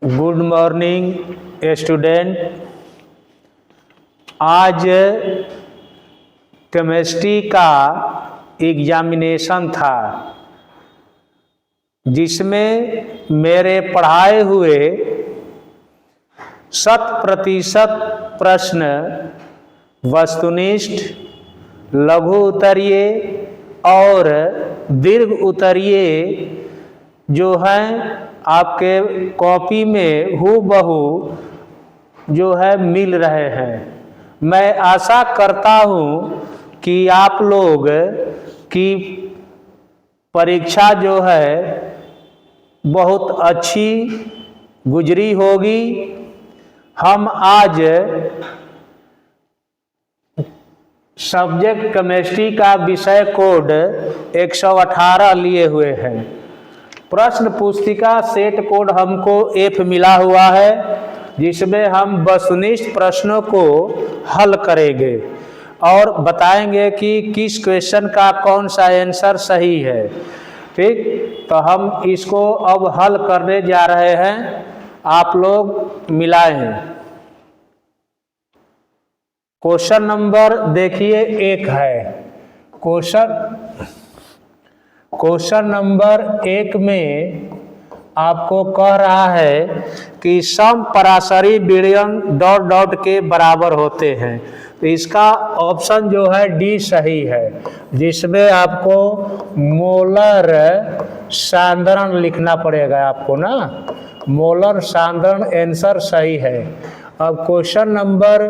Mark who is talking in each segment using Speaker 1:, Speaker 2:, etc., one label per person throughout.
Speaker 1: Good morning student. आज chemistry का examination था जिसमें मेरे पढ़ाए हुए 100% प्रश्न वस्तुनिष्ठ, लघु उत्तरीय और दीर्घ उत्तरीय जो हैं आपके कॉपी में हूबहू जो है मिल रहे हैं। मैं आशा करता हूँ कि आप लोग की परीक्षा जो है बहुत अच्छी गुजरी होगी। हम आज सब्जेक्ट केमिस्ट्री का विषय कोड 118 लिए हुए हैं। प्रश्न पुस्तिका सेट कोड हमको F मिला हुआ है जिसमें हम वस्तुनिष्ठ प्रश्नों को हल करेंगे और बताएंगे कि किस क्वेश्चन का कौन सा आंसर सही है। ठीक, तो हम इसको अब हल करने जा रहे हैं। आप लोग मिलाएं। क्वेश्चन नंबर देखिए 1 है। क्वेश्चन नंबर 1 में आपको कह रहा है कि सम पराशरी विलयन डॉट डॉट के बराबर होते हैं। तो इसका ऑप्शन जो है डी सही है, जिसमें आपको मोलर सांद्रण लिखना पड़ेगा आपको ना। मोलर सांद्रण आंसर सही है। अब क्वेश्चन नंबर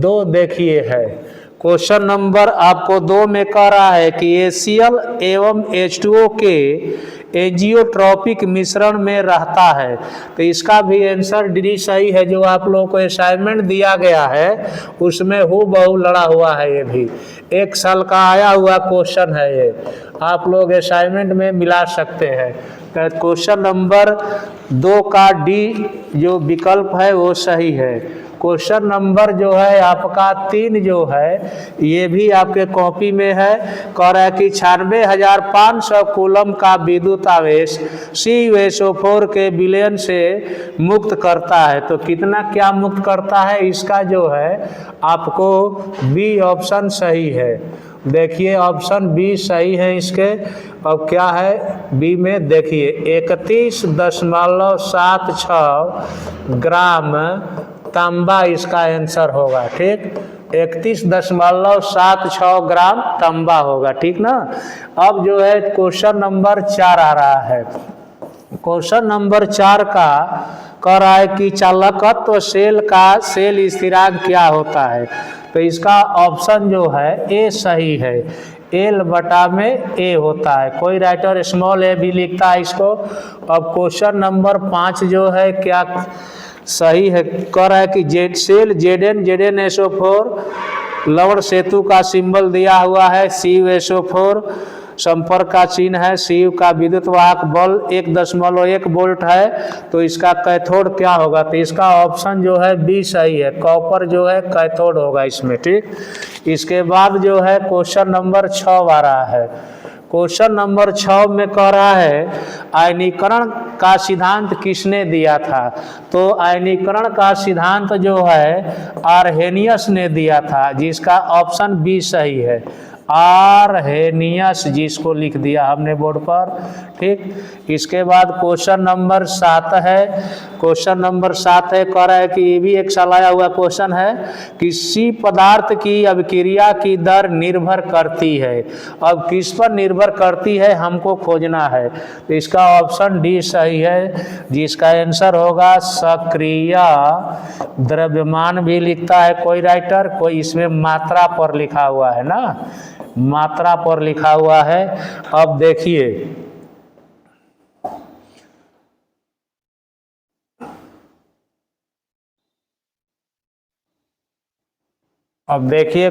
Speaker 1: 2 देखिए है। क्वेश्चन नंबर आपको 2 में कह रहा है कि HCl एवं H2O के एजियोट्रॉपिक मिश्रण में रहता है। तो इसका भी आंसर डी सही है। जो आप लोगों को असाइनमेंट दिया गया है उसमें हूबहू लड़ा हुआ है। ये भी 1 साल का आया हुआ क्वेश्चन है। ये आप लोग असाइनमेंट में मिला सकते हैं। तो क्वेश्चन नंबर 2 का डी जो विकल्प है वो सही है। क्वेश्चन नंबर जो है आपका 3 जो है ये भी आपके कॉपी में है। कह रहा है कि 96,500 कूलम का विद्युत आवेश CuSO4 के विलयन से मुक्त करता है। तो कितना क्या मुक्त करता है, इसका जो है आपको बी ऑप्शन सही है। देखिए ऑप्शन बी सही है इसके। अब क्या है बी में, देखिए 31.76 ग्राम तांबा इसका आंसर होगा। ठीक, 31.76 ग्राम तांबा होगा। ठीक ना। अब जो है क्वेश्चन नंबर 4 आ रहा है। क्वेश्चन नंबर 4 का कह रहा है कि चालकत्व सेल का सेल स्थिरांक क्या होता है। तो इसका ऑप्शन जो है ए सही है। L/A होता है। कोई राइटर स्मॉल a भी लिखता है इसको। अब क्वेश्चन नंबर 5 जो है क्या सही है। कह रहा है कि सेल ZnSO4 लवण सेतु का सिंबल दिया हुआ है। CuSO4 संपर्क का चिन्ह है। Cu का विद्युत वाहक बल 1.1 वोल्ट है। तो इसका कैथोड क्या होगा। तो इसका ऑप्शन जो है बी सही है। कॉपर जो है कैथोड होगा इसमें। ठीक, इसके बाद जो है क्वेश्चन नंबर 6 आ रहा है। क्वेश्चन नंबर 6 में कह रहा है आयनीकरण का सिद्धांत किसने दिया था। तो आयनीकरण का सिद्धांत जो है आर्हेनियस ने दिया था, जिसका ऑप्शन बी सही है। आर्हेनियस जिसको लिख दिया हमने बोर्ड पर। ठीक, इसके बाद क्वेश्चन नंबर 7 है। क्वेश्चन नंबर 7 है, कह रहा है कि ये भी 1 साल आया हुआ क्वेश्चन है। किसी पदार्थ की अभिक्रिया की दर निर्भर करती है। अब किस पर निर्भर करती है हमको खोजना है। तो इसका ऑप्शन डी सही है, जिसका आंसर होगा सक्रिय द्रव्यमान भी लिखता है कोई राइटर। कोई इसमें मात्रा पर लिखा हुआ है ना, मात्रा पर लिखा हुआ है। अब देखिए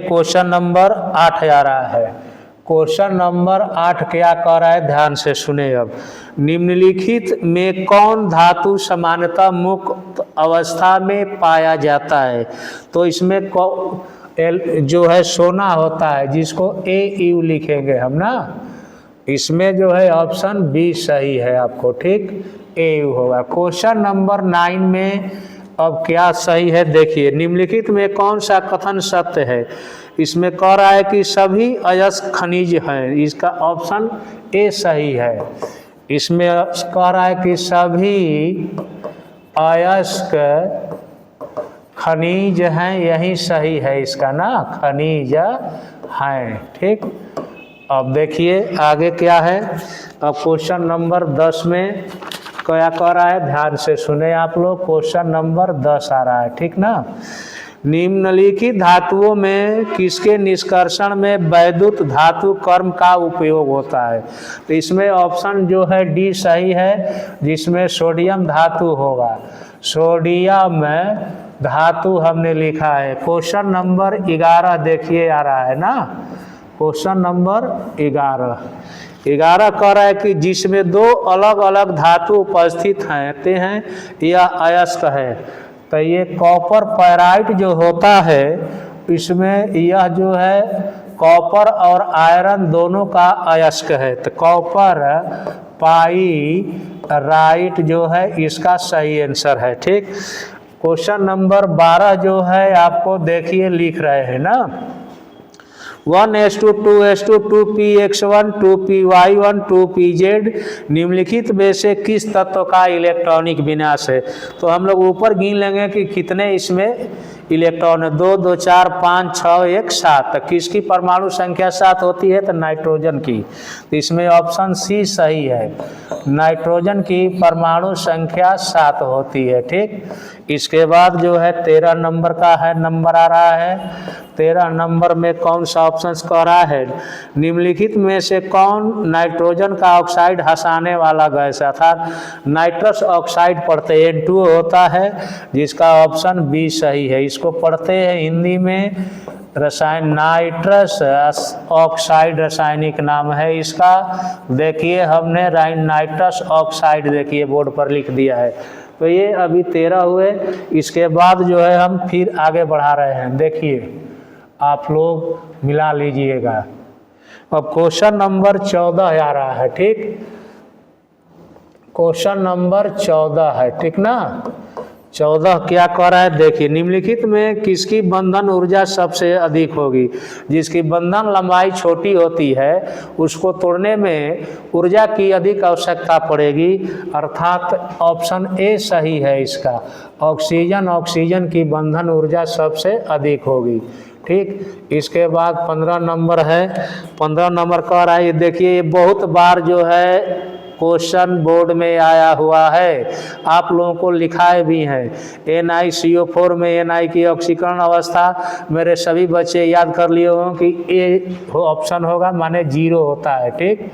Speaker 1: क्वेश्चन नंबर 8 आ रहा है। क्वेश्चन नंबर 8 क्या कह रहा है, ध्यान से सुने। अब निम्नलिखित में कौन धातु सामान्यतः मुक्त अवस्था में पाया जाता है। तो इसमें जो है सोना होता है, जिसको AU लिखेंगे हम ना। इसमें जो है ऑप्शन बी सही है आपको। ठीक, AU होगा। क्वेश्चन नंबर 9 में अब क्या सही है देखिए, निम्नलिखित में कौन सा कथन सत्य है। इसमें कह रहा है कि सभी अयस्क खनिज हैं, इसका ऑप्शन ए सही है। इसमें कह रहा है कि सभी अयस्क खनिज हैं, यही सही है इसका ना, खनिज हैं। ठीक, अब देखिए आगे क्या है। अब क्वेश्चन नंबर 10 में क्या कह रहा है, ध्यान से सुने आप लोग। क्वेश्चन नंबर 10 आ रहा है, ठीक ना। निम्नलिखित धातुओं में किसके निष्कर्षण में वैद्युत धातु कर्म का उपयोग होता है। तो इसमें ऑप्शन जो है डी सही है, जिसमें सोडियम धातु होगा। सोडियम धातु हमने लिखा है। क्वेश्चन नंबर 11 देखिए आ रहा है ना, क्वेश्चन नंबर 11 कह रहा है कि जिसमें दो अलग अलग धातु उपस्थित हैं यह अयस्क है। तो ये कॉपर पैराइट जो होता है, इसमें यह जो है कॉपर और आयरन दोनों का अयस्क है। तो कॉपर पाइराइट जो है इसका सही आंसर है। ठीक, क्वेश्चन नंबर 12 जो है आपको देखिए लिख रहे हैं ना, 1s2 2s2 2px1 2py1 2pz निम्नलिखित में से किस तत्व का इलेक्ट्रॉनिक विन्यास है। तो हम लोग ऊपर गिन लेंगे कि कितने इसमें इलेक्ट्रॉन है, 2 2 4 5 6 1 7। तो किसकी परमाणु संख्या 7 होती है, तो नाइट्रोजन की। तो इसमें ऑप्शन सी सही है, नाइट्रोजन की परमाणु संख्या 7 होती है। ठीक, इसके बाद जो है 13 नंबर का है, नंबर आ रहा है। 13 नंबर में कौन सा ऑप्शन कह रहा है, निम्नलिखित में से कौन नाइट्रोजन का ऑक्साइड हंसाने वाला गैस है, अर्थात नाइट्रस ऑक्साइड पढ़ते N2O होता है, जिसका ऑप्शन बी सही है। इसको पढ़ते हैं हिंदी में रसायन, नाइट्रस ऑक्साइड रासायनिक नाम है इसका। देखिए हमने नाइट्रस ऑक्साइड देखिए बोर्ड पर लिख दिया है। तो ये अभी 13 हुए। इसके बाद जो है हम फिर आगे बढ़ा रहे हैं, देखिए आप लोग मिला लीजिएगा। अब क्वेश्चन नंबर 14 आ रहा है। ठीक, क्वेश्चन नंबर 14 है, ठीक ना। 14 क्या कह रहा है देखिए, निम्नलिखित में किसकी बंधन ऊर्जा सबसे अधिक होगी। जिसकी बंधन लंबाई छोटी होती है उसको तोड़ने में ऊर्जा की अधिक आवश्यकता पड़ेगी, अर्थात ऑप्शन ए सही है इसका। ऑक्सीजन की बंधन ऊर्जा सबसे अधिक होगी। ठीक, इसके बाद 15 नंबर है। 15 नंबर कह रहा है, ये देखिए ये बहुत बार जो है क्वेश्चन बोर्ड में आया हुआ है, आप लोगों को लिखाए भी हैं। NiCO4 में Na की ऑक्सीकरण अवस्था मेरे सभी बच्चे याद कर लिए होंगे कि ए ऑप्शन होगा, माने 0 होता है। ठीक,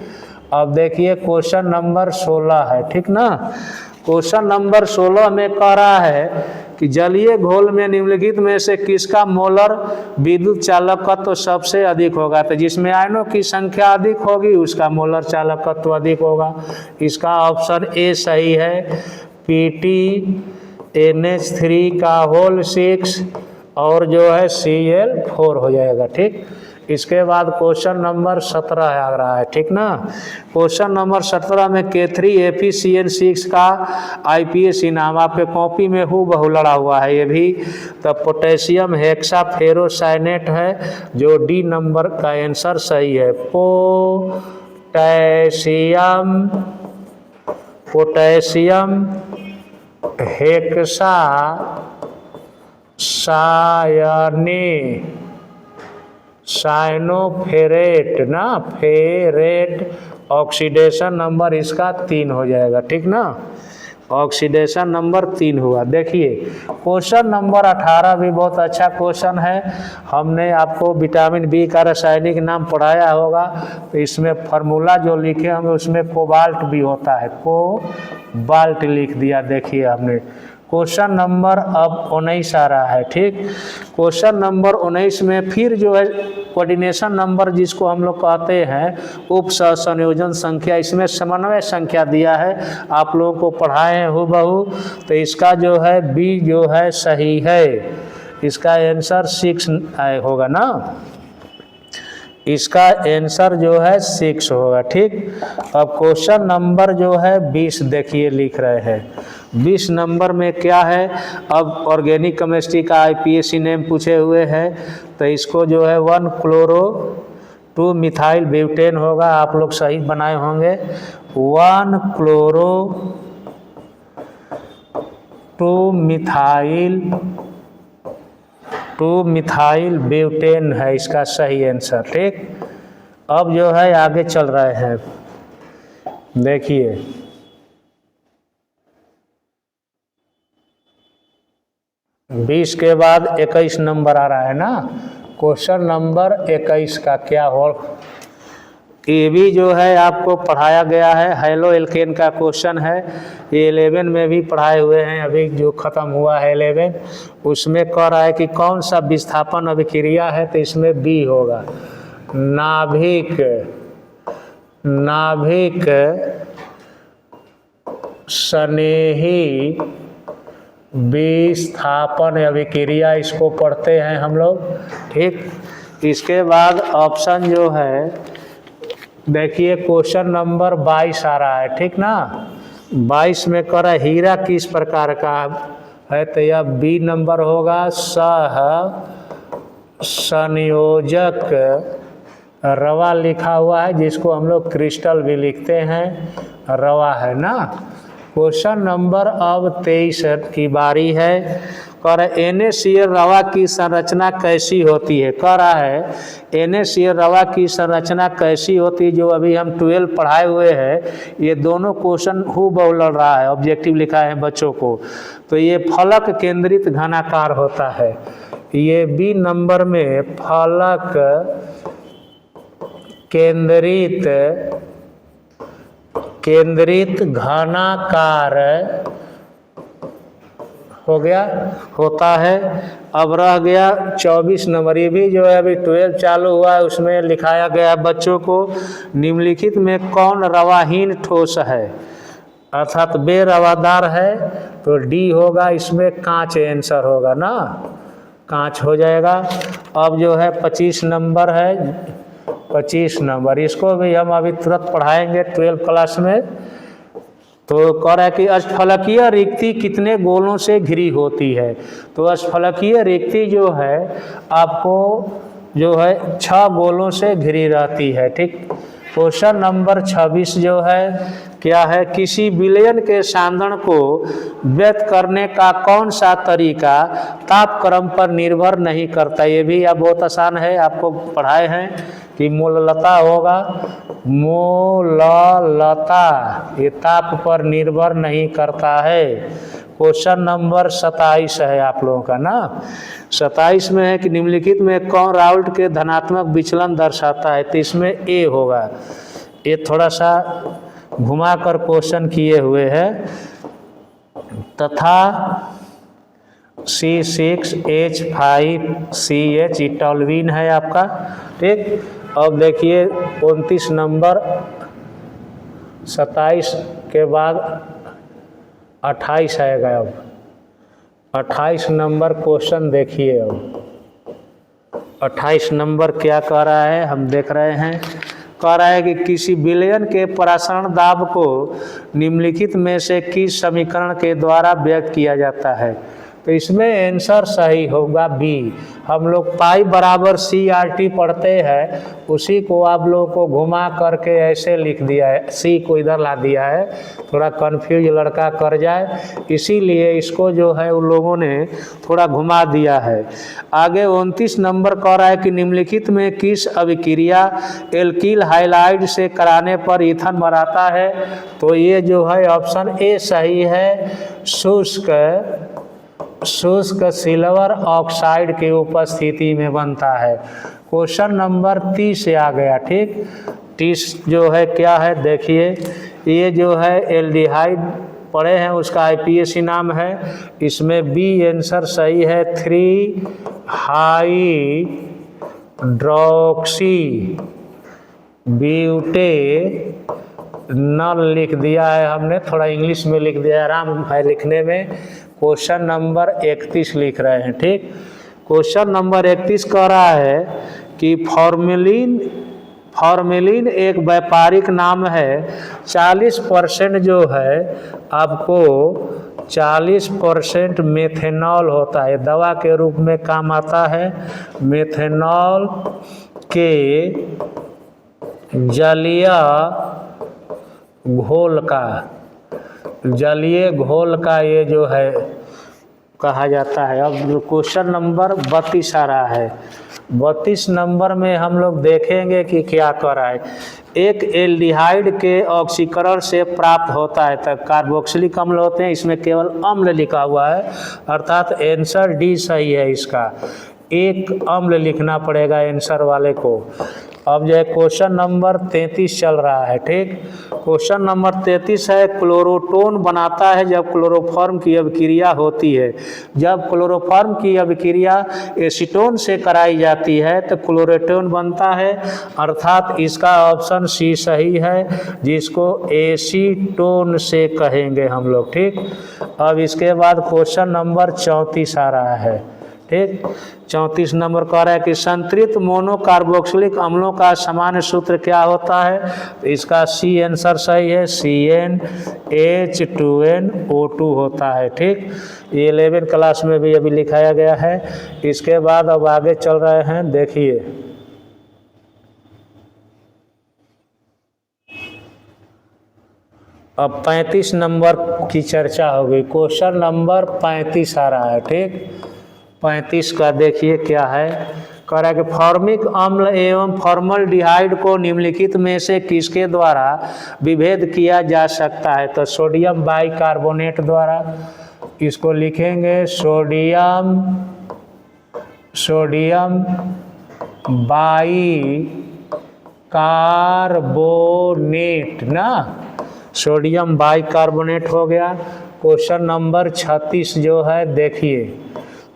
Speaker 1: अब देखिए क्वेश्चन नंबर 16 है, ठीक ना। क्वेश्चन नंबर 16 में कह रहा है कि जलीय घोल में निम्नलिखित में से किसका मोलर विद्युत चालकत्व तो सबसे अधिक होगा। तो जिसमें आयनों की संख्या अधिक होगी उसका मोलर चालकत्व तो अधिक होगा। इसका ऑप्शन ए सही है, PTNH3 का होल 6 और जो है Cl4 हो जाएगा। ठीक, इसके बाद क्वेश्चन नंबर 17 आ रहा है, ठीक ना। क्वेश्चन नंबर 17 में K3FeCN6 का IPAC नाम आपके कॉपी में हूबहू लड़ा हुआ है ये भी। तो पोटेशियम हेक्साफेरोसाइनेट है, जो डी नंबर का आंसर सही है। पोटेशियम साइनोफेरेट ना, फेरेट ऑक्सीडेशन नंबर इसका 3 हो जाएगा। ठीक ना, ऑक्सीडेशन नंबर 3 हुआ। देखिए क्वेश्चन नंबर 18 भी बहुत अच्छा क्वेश्चन है। हमने आपको विटामिन बी का रासायनिक नाम पढ़ाया होगा, तो इसमें फार्मूला जो लिखे होंगे उसमें कोबाल्ट भी होता है, कोबाल्ट लिख दिया। देखिए हमने क्वेश्चन नंबर अब 19 आ रहा है। ठीक, क्वेश्चन नंबर 19 में फिर जो है कोऑर्डिनेशन नंबर जिसको हम लोग कहते हैं उप संयोजन संख्या, इसमें समन्वय संख्या दिया है, आप लोगों को पढ़ाए हैं हूबहू। तो इसका जो है बी जो है सही है, इसका आंसर 6 होगा ना। इसका आंसर जो है 6 होगा। ठीक, अब क्वेश्चन नंबर जो है 20 देखिए लिख रहे हैं। 20 नंबर में क्या है, अब ऑर्गेनिक केमिस्ट्री का IPSC नेम पूछे हुए हैं, तो इसको जो है 1 क्लोरो 2 मिथाइल ब्यूटेन होगा, आप लोग सही बनाए होंगे। 1 क्लोरो 2 मिथाइल ब्यूटेन है इसका सही आंसर। ठीक, अब जो है आगे चल रहे हैं, देखिए 20 के बाद 21 नंबर आ रहा है ना, क्वेश्चन नंबर 21 का क्या हो, ये भी जो है आपको पढ़ाया गया है, हेलो एल्केन का क्वेश्चन है। ये 11 में भी पढ़ाए हुए हैं, अभी जो ख़त्म हुआ है 11, उसमें कह रहा है कि कौन सा विस्थापन अभिक्रिया है, तो इसमें बी होगा, नाभिक स्नेही विस्थापन अभिक्रिया, इसको पढ़ते हैं हम लोग। ठीक, इसके बाद ऑप्शन जो है देखिए क्वेश्चन नंबर 22 आ रहा है। ठीक ना, 22 में कह रहा है हीरा किस प्रकार का है, तो यह बी नंबर होगा, सह संयोजक रवा लिखा हुआ है, जिसको हम लोग क्रिस्टल भी लिखते हैं, रवा है ना। क्वेश्चन नंबर अब 23 की बारी है, कह रहा है NaCl रवा की संरचना कैसी होती है। कह रहा है NaCl रवा की संरचना कैसी होती है, जो अभी हम 12 पढ़ाए हुए हैं, ये दोनों क्वेश्चन हूबहू लड़ रहा है, ऑब्जेक्टिव लिखा है बच्चों को। तो ये फलक केंद्रित घनाकार होता है, ये बी नंबर में फलक केंद्रित घनाकार हो गया, होता है। अब रह गया 24 नंबर, ये भी जो है अभी 12 चालू हुआ है, उसमें लिखाया गया बच्चों को, निम्नलिखित में कौन रवाहीन ठोस है, अर्थात बेरवादार है, तो डी होगा, इसमें कांच आंसर होगा ना, कांच हो जाएगा। अब जो है 25 नंबर है, 25 नंबर इसको भी हम अभी तुरंत पढ़ाएंगे 12 क्लास में। तो कह रहा है कि अष्टफलकीय रिक्ति कितने गोलों से घिरी होती है, तो अष्टफलकीय रिक्ति जो है आपको जो है 6 गोलों से घिरी रहती है। ठीक, क्वेश्चन नंबर 26 जो है क्या है, किसी विलयन के सांद्रण को व्यक्त करने का कौन सा तरीका तापक्रम पर निर्भर नहीं करता। ये भी अब बहुत आसान है, आपको पढ़ाए हैं कि मोललता होगा, मोललता ये ताप पर निर्भर नहीं करता है। क्वेश्चन नंबर 27 है आप लोगों का ना, 27 में है कि निम्नलिखित में कौन राउल्ट के धनात्मक विचलन दर्शाता है, तो इसमें ए होगा। ये थोड़ा सा घुमा कर क्वेश्चन किए हुए हैं, तथा C6H5CH टॉल्वीन है आपका। ठीक, अब देखिए 29 नंबर, 27 के बाद 28 आएगा। अब 28 नंबर क्वेश्चन देखिए, अब 28 नंबर क्या कह रहा है हम देख रहे हैं। कह रहा है कि किसी विलयन के परासरण दाब को निम्नलिखित में से किस समीकरण के द्वारा व्यक्त किया जाता है, तो इसमें आंसर सही होगा बी। हम लोग पाई बराबर CRT पढ़ते हैं, उसी को आप लोगों को घुमा करके ऐसे लिख दिया है, सी को इधर ला दिया है, थोड़ा कंफ्यूज लड़का कर जाए, इसीलिए इसको जो है उन लोगों ने थोड़ा घुमा दिया है। आगे 29 नंबर कह रहा है कि निम्नलिखित में किस अभिक्रिया एल्किल हाइलाइड से कराने पर ईथन बनाता है, तो ये जो है ऑप्शन ए सही है, शुष्क सिल्वर ऑक्साइड की उपस्थिति में बनता है। क्वेश्चन नंबर 30 से आ गया। ठीक, 30 जो है क्या है देखिए, ये जो है एल्डिहाइड पढ़े हैं, उसका IPSC नाम है, इसमें बी आंसर सही है, 3 हाइड्रोक्सी ब्यूटेनॉल लिख दिया है हमने, थोड़ा इंग्लिश में लिख दिया है, आराम है लिखने में। क्वेश्चन नंबर 31 लिख रहे हैं। ठीक, क्वेश्चन नंबर 31 कह रहा है कि फॉर्मेलिन एक व्यापारिक नाम है। 40% जो है आपको 40% मेथेनॉल होता है, दवा के रूप में काम आता है। मेथेनॉल के जलीय घोल का ये जो है कहा जाता है। अब क्वेश्चन नंबर 32 आ रहा है। 32 नंबर में हम लोग देखेंगे कि क्या कर रहा है। एक एल्डिहाइड के ऑक्सीकरण से प्राप्त होता है, तब कार्बोक्सिलिक अम्ल होते हैं, इसमें केवल अम्ल लिखा हुआ है, अर्थात आंसर डी सही है। इसका एक अम्ल लिखना पड़ेगा आंसर वाले को। अब जो है क्वेश्चन नंबर 33 चल रहा है, ठीक। क्वेश्चन नंबर 33 है, क्लोरोटोन बनाता है जब क्लोरोफॉर्म की अभिक्रिया होती है। जब क्लोरोफॉर्म की अभिक्रिया एसीटोन से कराई जाती है तो क्लोरोटोन बनता है, अर्थात इसका ऑप्शन सी सही है, जिसको एसीटोन से कहेंगे हम लोग, ठीक। अब इसके बाद क्वेश्चन नंबर 34 आ रहा है, ठीक। 34 नंबर कह रहा है कि संतृप्त मोनोकार्बोक्सिलिक अम्लों का सामान्य सूत्र क्या होता है। तो इसका सी आंसर सही है, CnH2nO2 होता है, ठीक। ये 11 क्लास में भी अभी लिखाया गया है। इसके बाद अब आगे चल रहे हैं, देखिए। अब 35 नंबर की चर्चा होगी। क्वेश्चन नंबर 35 आ रहा है, ठीक। 35 का देखिए क्या है। कह रहा है कि फॉर्मिक अम्ल एवं फॉर्मल्डिहाइड को निम्नलिखित में से किसके द्वारा विभेद किया जा सकता है। तो सोडियम बाइकार्बोनेट द्वारा। इसको लिखेंगे सोडियम बाइकार्बोनेट ना, सोडियम बाइकार्बोनेट हो गया। क्वेश्चन नंबर 36 जो है, देखिए।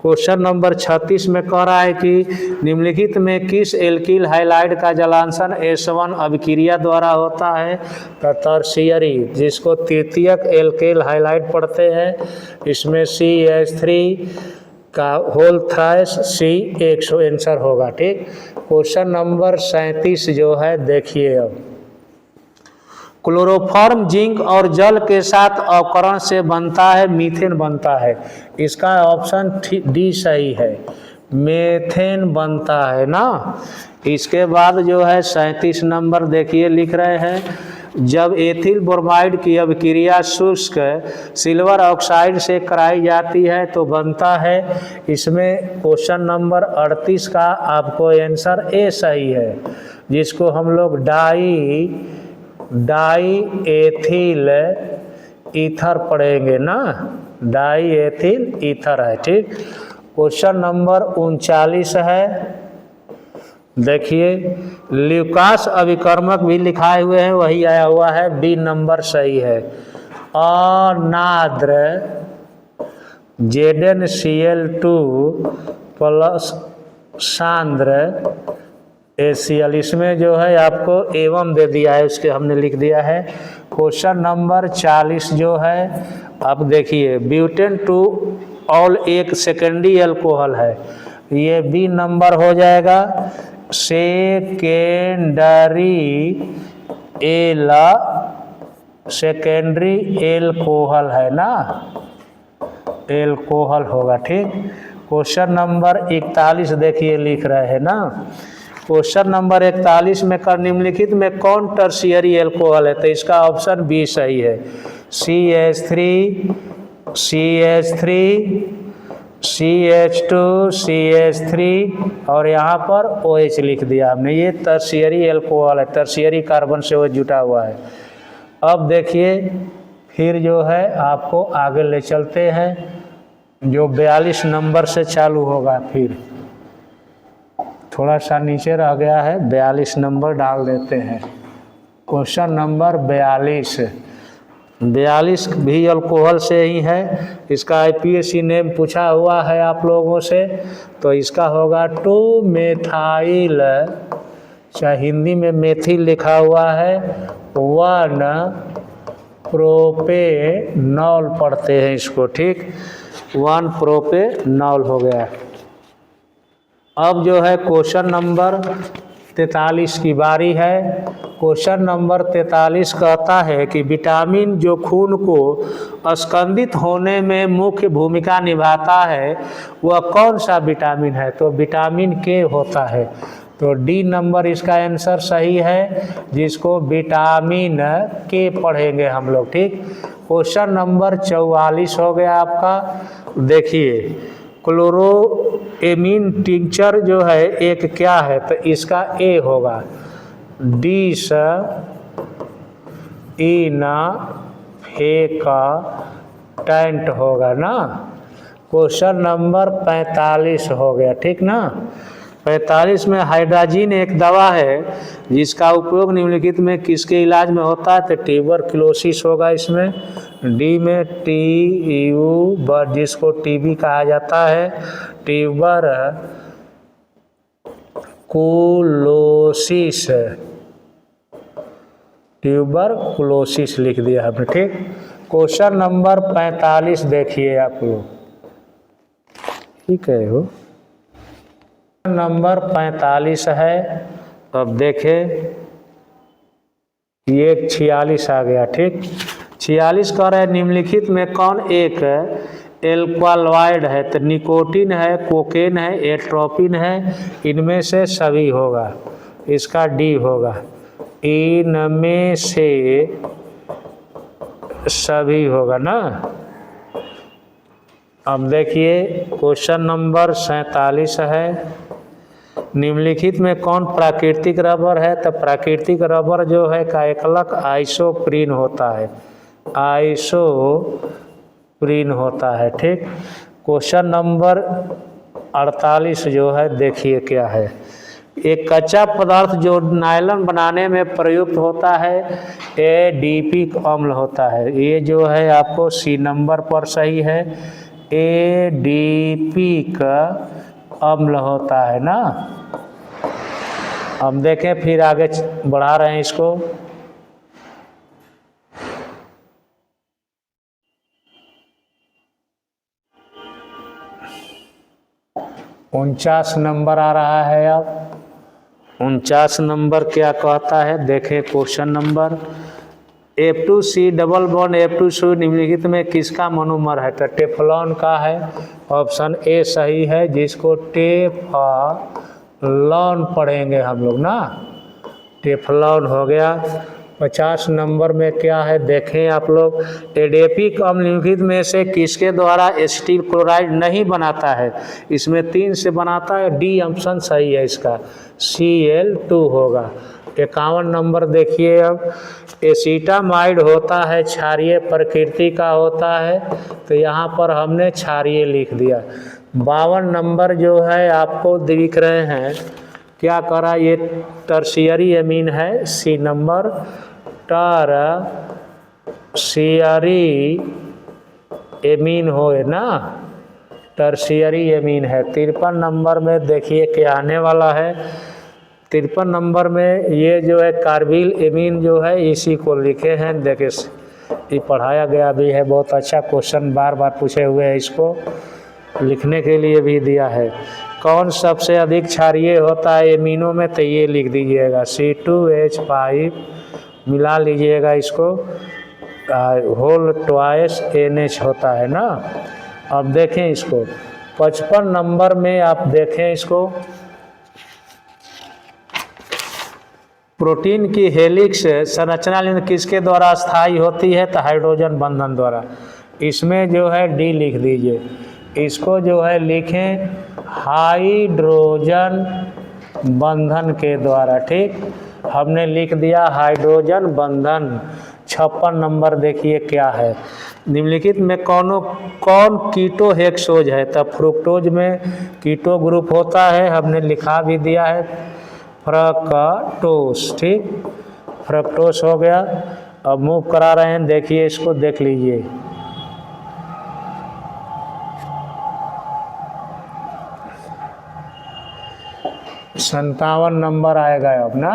Speaker 1: क्वेश्चन नंबर 36 में कह रहा है कि निम्नलिखित में किस एल्किल हाइलाइड का जलांशन S1 अभिक्रिया द्वारा होता है। तो टर्शियरी, जिसको तृतीयक एल्किल हाइलाइड पढ़ते हैं। इसमें CH3 का होल थ्राइस C1 आंसर होगा, ठीक। क्वेश्चन नंबर 37 जो है, देखिए। अब क्लोरोफॉर्म जिंक और जल के साथ अवकरण से बनता है, मीथेन बनता है। इसका ऑप्शन डी सही है, मेथेन बनता है ना। इसके बाद जो है 37 नंबर देखिए, लिख रहे हैं जब एथिल ब्रोमाइड की अभिक्रिया शुष्क सिल्वर ऑक्साइड से कराई जाती है तो बनता है। इसमें क्वेश्चन नंबर 38 का आपको आंसर ए सही है, जिसको हम लोग डाई एथिल ईथर पढ़ेंगे ना, डाई एथिल ईथर है, ठीक। क्वेश्चन नंबर 39 है, देखिए। ल्यूकास अभिकर्मक भी लिखाए हुए हैं, वही आया हुआ है, बी नंबर सही है। अनाद्र ZnCl2 प्लस सांद्र ACl, इसमें जो है आपको एवं दे दिया है, उसके हमने लिख दिया है। क्वेश्चन नंबर 40 जो है, अब देखिए। ब्यूटेन टू ऑल एक सेकेंडरी एल्कोहल है, ये बी नंबर हो जाएगा। सेकेंडरी एल्कोहल है ना, एल्कोहल होगा, ठीक। क्वेश्चन नंबर 41 देखिए, लिख रहे हैं ना। क्वेश्चन नंबर 41 में कर निम्नलिखित में कौन टर्शियरी एल्कोहल है। तो इसका ऑप्शन बी सही है, CH2 CH3 और यहाँ पर OH लिख दिया हमने। ये टर्शियरी एल्कोहल है, टर्शियरी कार्बन से वो जुटा हुआ है। अब देखिए, फिर जो है आपको आगे ले चलते हैं, जो 42 नंबर से चालू होगा। फिर थोड़ा सा नीचे रह गया है, 42 नंबर डाल देते हैं। क्वेश्चन नंबर 42 भी अल्कोहल से ही है। इसका IPSC नेम पूछा हुआ है आप लोगों से, तो इसका होगा 2-मेथाइल, चाहे हिंदी में मेथिल लिखा हुआ है, 1-प्रोपेनॉल पढ़ते हैं इसको, ठीक। 1-प्रोपेनॉल हो गया। अब जो है क्वेश्चन नंबर 43 की बारी है। क्वेश्चन नंबर 43 कहता है कि विटामिन जो खून को स्कंदित होने में मुख्य भूमिका निभाता है वह कौन सा विटामिन है? तो विटामिन के होता है। तो डी नंबर इसका आंसर सही है, जिसको विटामिन के पढ़ेंगे हम लोग। ठीक, क्वेश्चन नंबर 44 हो गया आपका। देखिए, क्लोरोएमीन टिंचर जो है एक क्या है? तो इसका ए होगा, डिस इनफेक्टेंट होगा ना। क्वेश्चन नंबर 45 हो गया। ठीक ना। 45 में हाइड्राजीन एक दवा है जिसका उपयोग निम्नलिखित में किसके इलाज में होता है? तो ट्यूबरक्लोसिस होगा इसमें। डी में TU जिसको टीबी कहा जाता है, ट्यूबरक्लोसिस लिख दिया आपने। ठीक, क्वेश्चन नंबर 45 देखिए आप लोग। ठीक है हो, नंबर 45 है। अब देखें, ये 46 आ गया। ठीक, 46 कह रहे हैं निम्नलिखित में कौन एक एल्कलॉइड है? तो निकोटीन है, कोकेन है, एट्रोपिन है, इनमें से सभी होगा। इसका डी होगा, इनमें से सभी होगा ना। अब देखिए, क्वेश्चन नंबर 47 है। निम्नलिखित में कौन प्राकृतिक रबर है? तो प्राकृतिक रबर जो है का एकलक आइसोप्रीन होता है, आइसोप्रीन होता है। ठीक, क्वेश्चन नंबर 48 जो है देखिए क्या है। एक कच्चा पदार्थ जो नायलॉन बनाने में प्रयुक्त होता है एडिपिक अम्ल होता है। ये जो है आपको सी नंबर पर सही है, एडिपिक अम्ल होता है ना। अब देखें, फिर आगे बढ़ा रहे हैं इसको। उनचास नंबर आ रहा है। अब 49 नंबर क्या कहता है? देखें question number. F2C double bond F2C निम्नलिखित में किसका मोनोमर है? तो टेफ्लॉन का है। ऑप्शन ए सही है, जिसको टेफ्लॉन पढ़ेंगे हम लोग ना। टेफ्लॉन हो गया। 50 नंबर में क्या है देखें आप लोग। एडिपिक अम्ल निम्नलिखित में से किसके द्वारा एसिटिल क्लोराइड नहीं बनाता है? इसमें 3 से बनाता है। डी ऑप्शन सही है इसका, Cl2 होगा। 51 नंबर देखिए। अब एसीटामाइड होता है क्षारीय प्रकृति का होता है, तो यहाँ पर हमने क्षारीय लिख दिया। 52 नंबर जो है आपको दिख रहे हैं, क्या करा? ये टर्शियरी एमीन है, सी नंबर, टर्शियरी एमीन हो ना, टर्शियरी एमीन है। 53 नंबर में देखिए क्या आने वाला है। 53 नंबर में ये जो है कार्बिल एमीन जो है, इसी को लिखे हैं। देखिए, ये पढ़ाया गया भी है, बहुत अच्छा क्वेश्चन बार बार पूछे हुए हैं, इसको लिखने के लिए भी दिया है। कौन सबसे अधिक क्षारीय होता है एमीनों में? तो ये लिख दीजिएगा, C2H5 मिला लीजिएगा इसको, होल ट्वाइस NH होता है ना। अब देखें इसको 55 नंबर में, आप देखें इसको, प्रोटीन की हेलिक्स संरचना किसके द्वारा स्थायी होती है? तो हाइड्रोजन बंधन द्वारा। इसमें जो है डी लिख दीजिए, इसको जो है लिखें हाइड्रोजन बंधन के द्वारा। ठीक, हमने लिख दिया हाइड्रोजन बंधन। 56 नंबर देखिए क्या है। निम्नलिखित में कौन कीटो हेक्सोज है? तब फ्रुक्टोज में कीटो ग्रुप होता है, हमने लिखा भी दिया है, फ्रक्टोस। ठीक, फ्रक्टोस हो गया। अब मूव करा रहे हैं, देखिए इसको देख लीजिए। संतावन नंबर आएगा अब ना।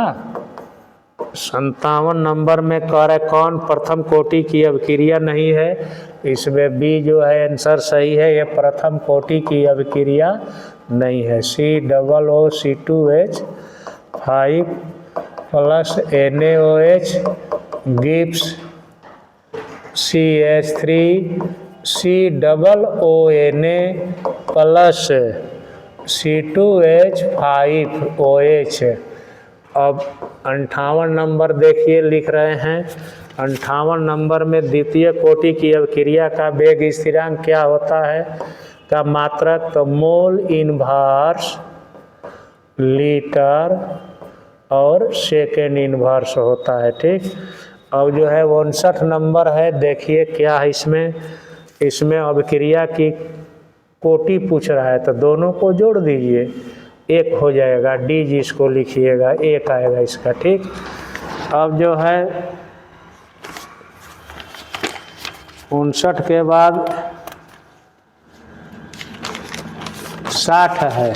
Speaker 1: 57 नंबर में कह रहा है कौन प्रथम कोटि की अभिक्रिया नहीं है। इसमें बी जो है आंसर सही है, ये प्रथम कोटि की अभिक्रिया नहीं है। COO(C2H5) plus NaOH gives CH3COONA plus C2H5OH। अब 58 नंबर देखिए लिख रहे हैं। 58 नंबर में द्वितीय कोटि की अभिक्रिया का वेग स्थिरांक क्या होता है का मात्रक, तो मोल इनवर्स, लीटर और सेकेंड इनवर्स होता है। ठीक, अब जो है 59 नंबर है, देखिए क्या है इसमें अभिक्रिया की कोटि पूछ रहा है तो दोनों को जोड़ दीजिए, एक हो जाएगा। डी जिसको लिखिएगा एक आएगा इसका। ठीक, अब जो है 59 के बाद 60 है,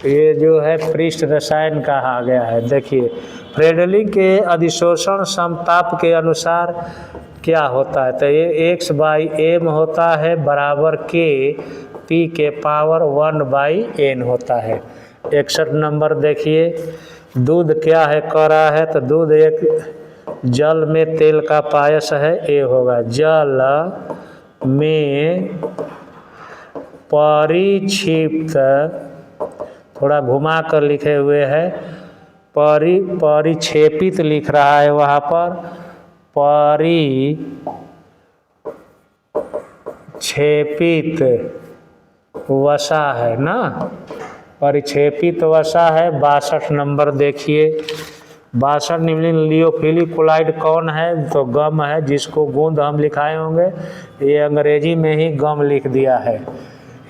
Speaker 1: ये जो है पृष्ठ रसायन कहा गया है। देखिए फ्रेडलिंग के अधिशोषण समताप के अनुसार क्या होता है, तो ये x/m होता है बराबर k p⁴1/n होता है। 61 नंबर देखिए, दूध क्या है कह रहा है, तो दूध एक जल में तेल का पायस है, ये होगा। जल में परिक्षिप्त, थोड़ा घुमा कर लिखे हुए है, परिक्षेपित लिख रहा है वहाँ पर, परिक्षेपित वसा है ना, परिक्षेपित वसा है। 62 नंबर देखिए, 62 निम्नलिखित लियोफिलिक कोलाइड कौन है, तो गम है, जिसको गूंद हम लिखाए होंगे, ये अंग्रेजी में ही गम लिख दिया है,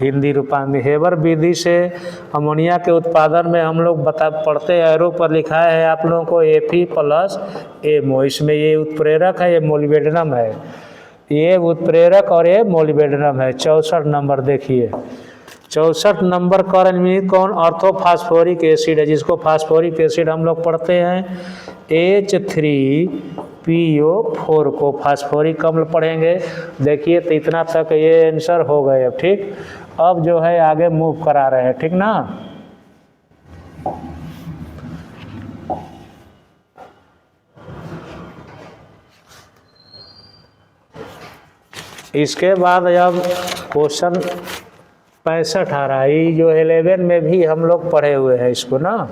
Speaker 1: हिंदी रूपांतरण। हेबर विधि से अमोनिया के उत्पादन में हम लोग पढ़ते एरो पर लिखा है आप लोगों को Fe+MO। इसमें ये उत्प्रेरक है, ये मोलिबेडनम है, ये उत्प्रेरक और ये मोलिबेडनम है। 64 नंबर देखिए, 64 नंबर का कौन ऑर्थोफास्फोरिक एसिड है, जिसको फास्फोरिक एसिड हम लोग पढ़ते हैं H3PO4 को फास्फोरिक अम्ल पढ़ेंगे। देखिए तो इतना तक ये आंसर हो गए। अब ठीक, अब जो है आगे मूव करा रहे हैं, ठीक ना। इसके बाद अब क्वेश्चन 65 आ रहा है, ये जो 11 में भी हम लोग पढ़े हुए हैं इसको ना,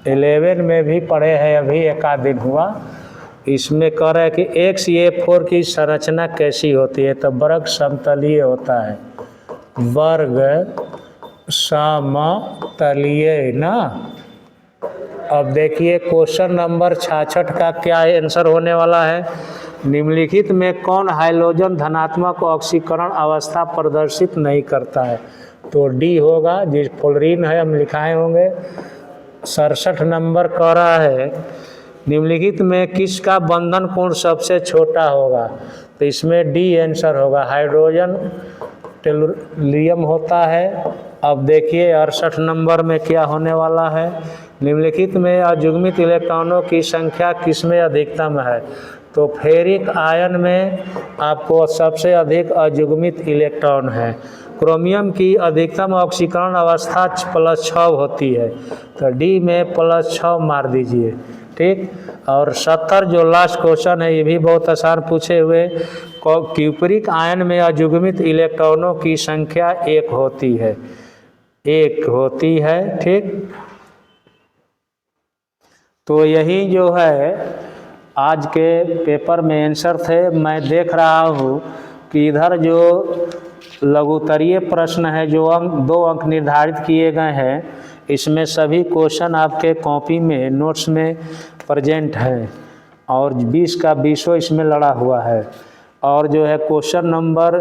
Speaker 1: 11 में भी पढ़े हैं, अभी एक आध दिन हुआ। इसमें कह रहा है कि XA4 की संरचना कैसी होती है, तो वर्ग समतलीय होता है, वर्ग समतलीय ना। अब देखिए क्वेश्चन नंबर 66 का क्या आंसर होने वाला है। निम्नलिखित में कौन हाइड्रोजन धनात्मक ऑक्सीकरण अवस्था प्रदर्शित नहीं करता है, तो डी होगा, जिस फ्लोरीन है हम लिखाए होंगे। 67 नंबर कह रहा है निम्नलिखित में किसका बंधन कोण सबसे छोटा होगा, तो इसमें डी आंसर होगा, हाइड्रोजन टेलुरियम होता है। अब देखिए 68 नंबर में क्या होने वाला है, निम्नलिखित में अयुग्मित इलेक्ट्रॉनों की संख्या किसमें अधिकतम है, तो फेरिक आयन में आपको सबसे अधिक अयुग्मित इलेक्ट्रॉन है। क्रोमियम की अधिकतम ऑक्सीकरण अवस्था +6 होती है, तो डी में +6 मार दीजिए। ठीक, और 70 जो लास्ट क्वेश्चन है, ये भी बहुत आसान पूछे हुए। क्यूपरिक आयन में अयुग्मित इलेक्ट्रॉनों की संख्या 1 होती है, 1 होती है। ठीक, तो यही जो है आज के पेपर में आंसर थे। मैं देख रहा हूँ कि इधर जो लघुत्तरीय प्रश्न है, जो 2 अंक निर्धारित किए गए हैं, इसमें सभी क्वेश्चन आपके कॉपी में नोट्स में प्रेजेंट हैं, और 20 का 20 इसमें लड़ा हुआ है। और जो है क्वेश्चन नंबर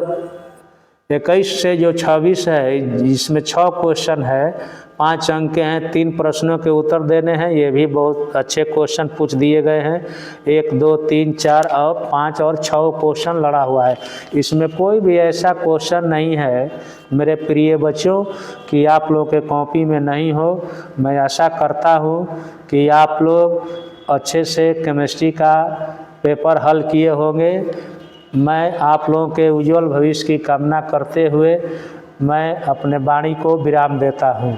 Speaker 1: 21 से जो 26 है, जिसमें 6 क्वेश्चन है, 5 अंक के हैं, 3 प्रश्नों के उत्तर देने हैं। ये भी बहुत अच्छे क्वेश्चन पूछ दिए गए हैं। 1 2 3 4 और 5 और 6 क्वेश्चन लड़ा हुआ है। इसमें कोई भी ऐसा क्वेश्चन नहीं है मेरे प्रिय बच्चों कि आप लोग के कॉपी में नहीं हो। मैं आशा करता हूँ कि आप लोग अच्छे से केमिस्ट्री का पेपर हल किए होंगे। मैं आप लोगों के उज्जवल भविष्य की कामना करते हुए मैं अपने वाणी को विराम देता हूँ।